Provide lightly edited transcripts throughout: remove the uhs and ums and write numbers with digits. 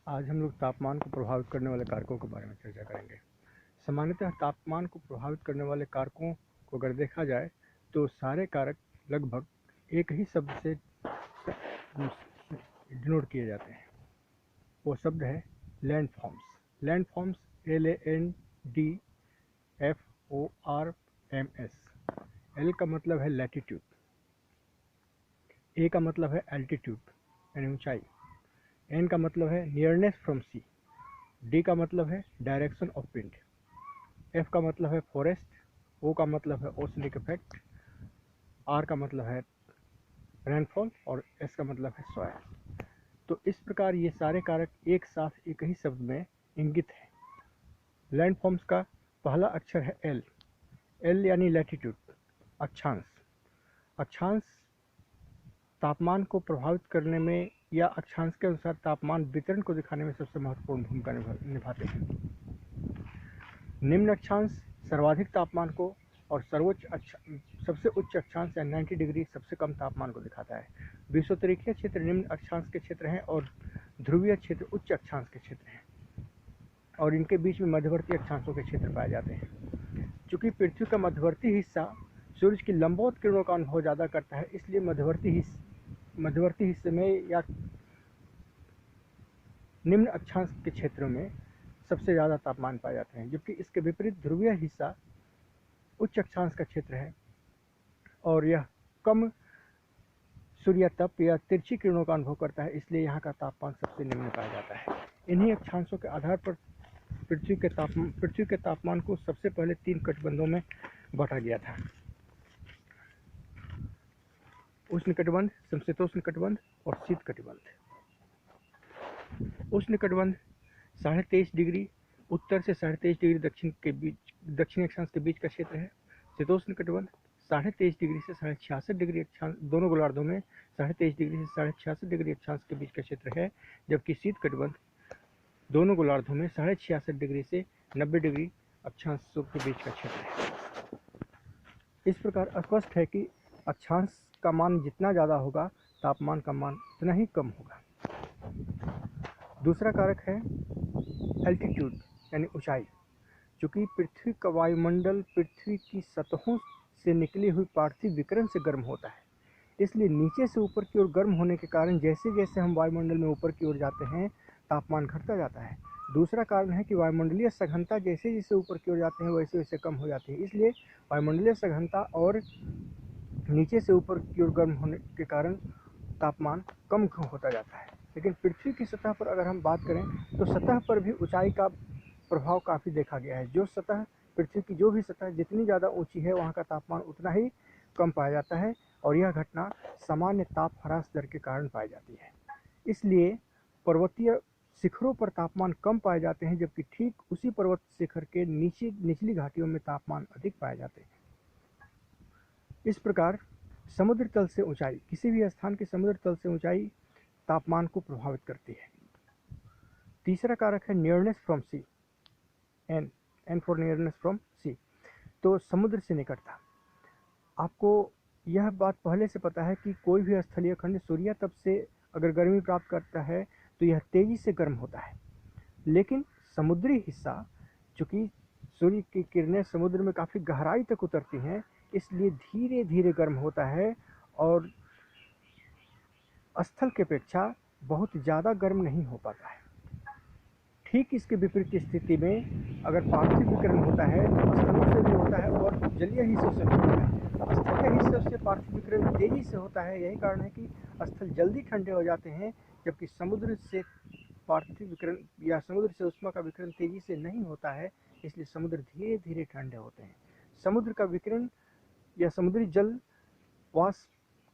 आज हम लोग तापमान को प्रभावित करने वाले कारकों के बारे में चर्चा करेंगे। सामान्यतः तापमान को प्रभावित करने वाले कारकों को अगर देखा जाए तो सारे कारक लगभग एक ही शब्द से डिनोट किए जाते हैं। वो शब्द है लैंडफॉर्म्स। Landforms LANDFORMS। L का मतलब है लैटिट्यूड, A का मतलब है एल्टीट्यूड यानी ऊंचाई, N का मतलब है नियरनेस फ्रॉम सी, D का मतलब है डायरेक्शन ऑफ विंड, F का मतलब है फॉरेस्ट, O का मतलब है ओशनिक इफेक्ट, R का मतलब है रेनफॉल और S का मतलब है सॉयल। तो इस प्रकार ये सारे कारक एक साथ एक ही शब्द में इंगित है। लैंडफॉर्म्स का पहला अक्षर है L। L यानी लैटिट्यूड, अक्षांश। अक्षांश तापमान को प्रभावित करने में या अक्षांश के अनुसार तापमान वितरण को दिखाने में सबसे महत्वपूर्ण भूमिका निभाते हैं। निम्न अक्षांश सर्वाधिक तापमान को और सबसे उच्च अक्षांश या 90 डिग्री सबसे कम तापमान को दिखाता है। विषुवतरीखीय क्षेत्र निम्न अक्षांश के क्षेत्र हैं और ध्रुवीय क्षेत्र उच्च अक्षांश के क्षेत्र हैं और इनके बीच में मध्यवर्ती अक्षांशों के क्षेत्र पाए जाते हैं। चूंकि पृथ्वी का मध्यवर्ती हिस्सा सूरज की लंबवत किरणों का अनुभव ज़्यादा करता है, इसलिए मध्यवर्ती हिस्से में या निम्न अक्षांश के क्षेत्रों में सबसे ज़्यादा तापमान पाए जाते हैं, जबकि इसके विपरीत ध्रुवीय हिस्सा उच्च अक्षांश का क्षेत्र है और यह कम सूर्य तप या तिरछी किरणों का अनुभव करता है, इसलिए यहाँ का तापमान सबसे निम्न पाया जाता है। इन्हीं अक्षांशों के आधार पर पृथ्वी के तापमान को सबसे पहले 3 कटिबंधों में बांटा गया था: उष्ण कटिबंध, समशीतोष्ण कटिबंध और शीत कटिबंध। उष्ण कटिबंध 23.5 डिग्री उत्तर से 23.5 डिग्री दक्षिणी अक्षांश के बीच का क्षेत्र है। शीतोष्ण कटिबंध 23.5 डिग्री से 66.5 डिग्री अक्षांश, दोनों गोलार्धों में 23.5 डिग्री से 66.5 डिग्री अक्षांश के बीच का क्षेत्र है, जबकि शीत कटिबंध दोनों गोलार्धों में 66.5 डिग्री से 90 डिग्री अक्षांशों के बीच का क्षेत्र है। इस प्रकार स्पष्ट है कि अक्षांश का मान जितना ज़्यादा होगा, तापमान का मान उतना ही कम होगा। दूसरा कारक है एल्टीट्यूड यानी ऊंचाई। चूँकि पृथ्वी का वायुमंडल पृथ्वी की सतहों से निकली हुई पार्थिव विकिरण से गर्म होता है, इसलिए नीचे से ऊपर की ओर गर्म होने के कारण जैसे जैसे हम वायुमंडल में ऊपर की ओर जाते हैं, तापमान घटता जाता है। दूसरा कारण है कि वायुमंडलीय सघनता जैसे जैसे ऊपर की ओर जाते हैं वैसे वैसे कम हो जाती है, इसलिए वायुमंडलीय सघनता और नीचे से ऊपर की ओर गर्म होने के कारण तापमान कम होता जाता है। लेकिन पृथ्वी की सतह पर अगर हम बात करें तो सतह पर भी ऊंचाई का प्रभाव काफ़ी देखा गया है। पृथ्वी की जो भी सतह जितनी ज़्यादा ऊंची है, वहाँ का तापमान उतना ही कम पाया जाता है और यह घटना सामान्य ताप ह्रास दर के कारण पाई जाती है। इसलिए पर्वतीय शिखरों पर तापमान कम पाए जाते हैं, जबकि ठीक उसी पर्वत शिखर के निचली घाटियों में तापमान अधिक पाए जाते हैं। इस प्रकार समुद्र तल से ऊंचाई, किसी भी स्थान के समुद्र तल से ऊंचाई तापमान को प्रभावित करती है। तीसरा कारक है nearness from sea, N for nearness from sea. तो समुद्र से निकटता। आपको यह बात पहले से पता है कि कोई भी स्थलीय खंड सूर्य तप से अगर गर्मी प्राप्त करता है तो यह तेजी से गर्म होता है, लेकिन समुद्री हिस्सा, चूँकि सूर्य की किरणें समुद्र में काफ़ी गहराई तक उतरती हैं, इसलिए धीरे धीरे गर्म होता है और स्थल की अपेक्षा बहुत ज़्यादा गर्म नहीं हो पाता है। ठीक इसके विपरीत स्थिति में अगर पार्थिव विकिरण होता है तो स्थलों से भी होता है और जलीय हिस्सों से भी होता है। स्थलीय हिस्सों से पार्थिव विकिरण तेजी से होता है, यही कारण है कि स्थल जल्दी ठंडे हो जाते हैं, जबकि समुद्र से पार्थिव विकिरण या समुद्र से उष्मा का विकिरण तेजी से नहीं होता है, इसलिए समुद्र धीरे धीरे ठंडे होते हैं। समुद्र का विकिरण या समुद्री जल वाष्प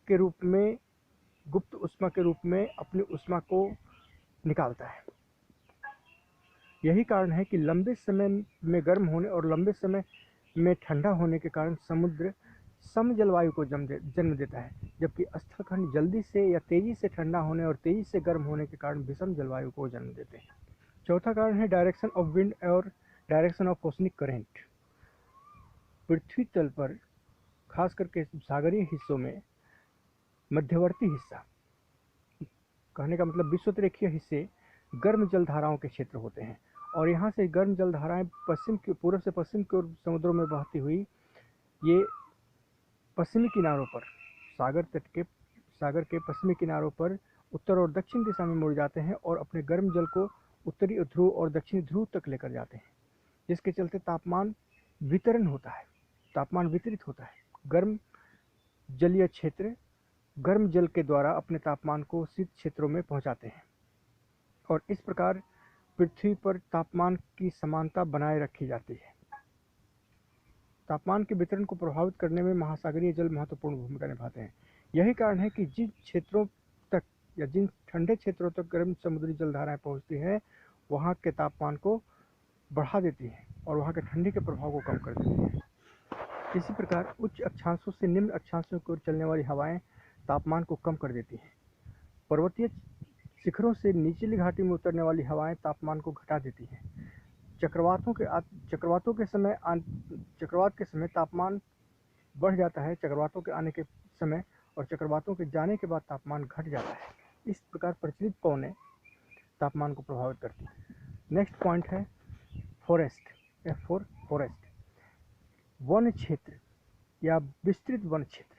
के रूप में, गुप्त उष्मा के रूप में अपनी उष्मा को निकालता है। यही कारण है कि लंबे समय में गर्म होने और लंबे समय में ठंडा होने के कारण समुद्र सम जलवायु को जन्म देता है, जबकि स्थलखंड जल्दी से या तेजी से ठंडा होने और तेजी से गर्म होने के कारण विषम जलवायु को जन्म देते हैं। चौथा कारण है डायरेक्शन ऑफ विंड और डायरेक्शन ऑफ ओशनिक करेंट। पृथ्वी तल पर खास करके सागरीय हिस्सों में मध्यवर्ती हिस्सा, कहने का मतलब विषुवतरेखीय हिस्से गर्म जलधाराओं के क्षेत्र होते हैं, और यहाँ से गर्म जलधाराएं पूर्व से पश्चिम की ओर समुद्रों में बहती हुई ये पश्चिमी किनारों पर सागर के पश्चिमी किनारों पर उत्तर और दक्षिण दिशा में मुड़ जाते हैं और अपने गर्म जल को उत्तरी ध्रुव और दक्षिणी ध्रुव तक लेकर जाते हैं, जिसके चलते तापमान वितरित होता है। गर्म जलीय क्षेत्र गर्म जल के द्वारा अपने तापमान को शीत क्षेत्रों में पहुंचाते हैं, और इस प्रकार पृथ्वी पर तापमान की समानता बनाए रखी जाती है। तापमान के वितरण को प्रभावित करने में महासागरीय जल महत्वपूर्ण भूमिका निभाते हैं। यही कारण है कि जिन ठंडे क्षेत्रों तक गर्म समुद्री जलधाराएं पहुंचती हैं, वहां के तापमान को बढ़ा देती हैं और वहां के ठंडी के प्रभाव को कम कर देती हैं। इसी प्रकार उच्च अक्षांशों से निम्न अक्षांशों की ओर चलने वाली हवाएं तापमान को कम कर देती हैं। पर्वतीय शिखरों से निचली घाटी में उतरने वाली हवाएं तापमान को घटा देती हैं। चक्रवात के समय तापमान बढ़ जाता है। चक्रवातों के आने के समय और चक्रवातों के जाने के बाद तापमान घट जाता है। इस प्रकार प्रचलित पवनें तापमान को प्रभावित करती हैं। नेक्स्ट पॉइंट है फॉरेस्ट, फॉरेस्ट। वन क्षेत्र या विस्तृत वन क्षेत्र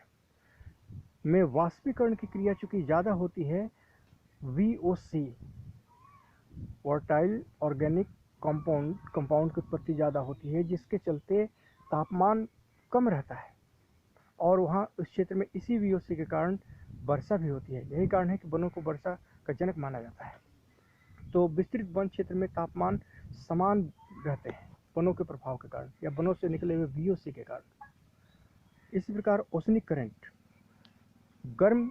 में वाष्पीकरण की क्रिया चूंकि ज़्यादा होती है, VOC वोलेटाइल ऑर्गेनिक कंपाउंड की उत्पत्ति ज़्यादा होती है, जिसके चलते तापमान कम रहता है और वहाँ उस क्षेत्र में इसी VOC के कारण वर्षा भी होती है। यही कारण है कि वनों को वर्षा का जनक माना जाता है। तो विस्तृत वन क्षेत्र में तापमान समान रहते हैं वनों के प्रभाव के कारण या वनों से निकले हुए VOC के कारण। इसी प्रकार ओशनिक करंट, गर्म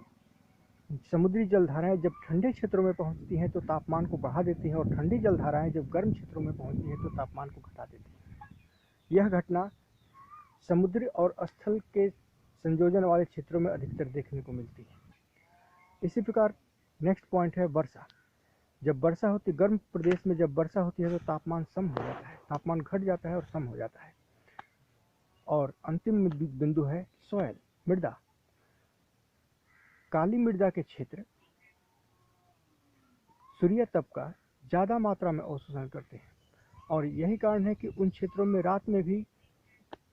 समुद्री जलधाराएं जब ठंडे क्षेत्रों में पहुंचती हैं तो तापमान को बढ़ा देती हैं, और ठंडी जलधाराएं जब गर्म क्षेत्रों में पहुंचती हैं तो तापमान को घटा देती हैं। यह घटना समुद्र और स्थल के संयोजन वाले क्षेत्रों में अधिकतर देखने को मिलती है। इसी प्रकार नेक्स्ट पॉइंट है वर्षा। जब वर्षा होती गर्म प्रदेश में जब वर्षा होती है तो तापमान सम हो जाता है, तापमान घट जाता है और सम हो जाता है। और अंतिम बिंदु है सॉयल, मृदा। काली मृदा के क्षेत्र सूर्य तप का ज़्यादा मात्रा में अवशोषण करते हैं, और यही कारण है कि उन क्षेत्रों में रात में भी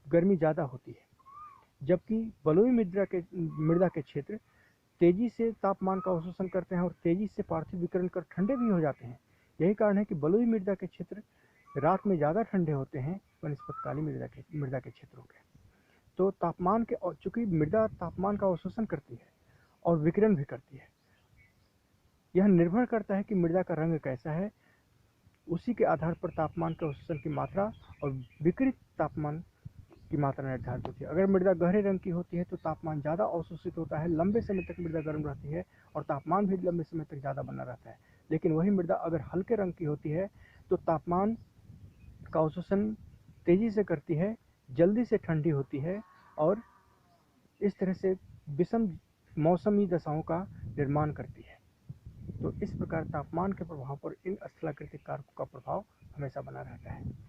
गर्मी ज़्यादा होती है, जबकि बलुई मृदा के क्षेत्र तेजी से तापमान का अवशोषण करते हैं और तेजी से पार्थिव विकिरण कर ठंडे भी हो जाते हैं। यही कारण है कि बलुई मृदा के क्षेत्र रात में ज़्यादा ठंडे होते हैं बनस्पत काली मृदा के क्षेत्रों के। तो चूंकि मृदा तापमान का अवशोषण करती है और विकिरण भी करती है, यह निर्भर करता है कि मृदा का रंग कैसा है। उसी के आधार पर तापमान के अवशोषण की मात्रा और विकिरित तापमान की मात्रा निर्धारित होती है। अगर मृदा गहरे रंग की होती है तो तापमान ज़्यादा अवशोषित होता है, लंबे समय तक मृदा गर्म रहती है और तापमान भी लंबे समय तक ज़्यादा बना रहता है। लेकिन वही मृदा अगर हल्के रंग की होती है तो तापमान का अवशोषण तेजी से करती है, जल्दी से ठंडी होती है और इस तरह से विषम मौसमी दशाओं का निर्माण करती है। तो इस प्रकार तापमान के प्रभाव पर इन स्थलाकृतिक कारकों का प्रभाव हमेशा बना रहता है।